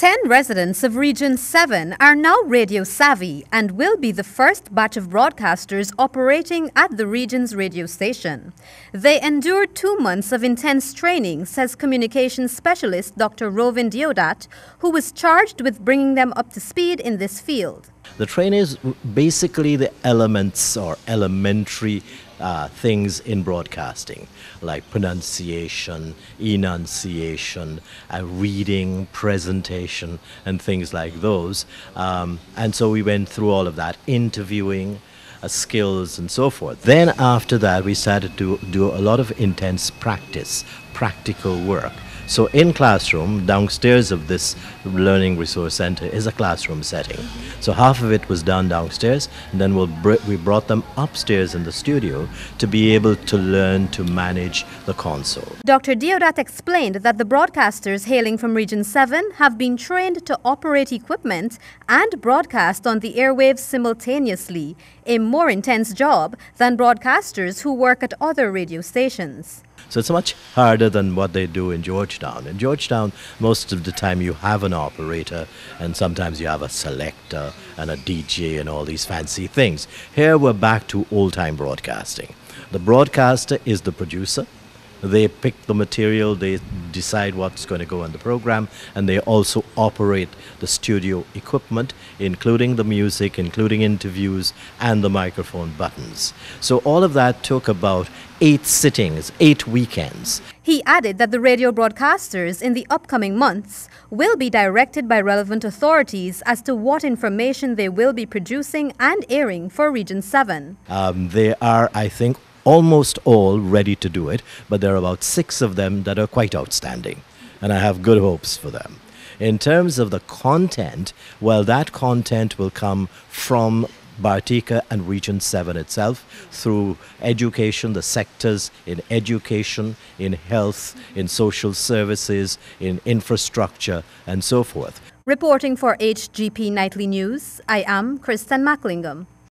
10 residents of Region 7 are now radio savvy and will be the first batch of broadcasters operating at the region's radio station. They endured 2 months of intense training, says communications specialist Dr. Rovin Deodat, who was charged with bringing them up to speed in this field. The training is basically the elements or elementary things in broadcasting, like pronunciation, enunciation, reading, presentation, and things like those. And so we went through all of that, interviewing, skills, and so forth. Then after that, we started to do a lot of intense practice, practical work. So in classroom, downstairs of this Learning Resource Center is a classroom setting. So half of it was done downstairs, and then we brought them upstairs in the studio to be able to learn to manage the console. Dr. Deodat explained that the broadcasters hailing from Region 7 have been trained to operate equipment and broadcast on the airwaves simultaneously, a more intense job than broadcasters who work at other radio stations. So it's much harder than what they do in Georgetown. In Georgetown, most of the time you have an operator, and sometimes you have a selector and a DJ and all these fancy things. Here we're back to old-time broadcasting. The broadcaster is the producer. They pick the material, they decide what's going to go on the program, and they also operate the studio equipment, including the music, including interviews, and the microphone buttons. So all of that took about 8 sittings, 8 weekends. He added that the radio broadcasters in the upcoming months will be directed by relevant authorities as to what information they will be producing and airing for Region 7. They are, I think, almost all ready to do it, but there are about 6 of them that are quite outstanding, and I have good hopes for them. In terms of the content, well, that content will come from Bartica and Region 7 itself through education, the sectors in education, in health, in social services, in infrastructure, and so forth. Reporting for HGP Nightly News, I am Kristen Macklingam.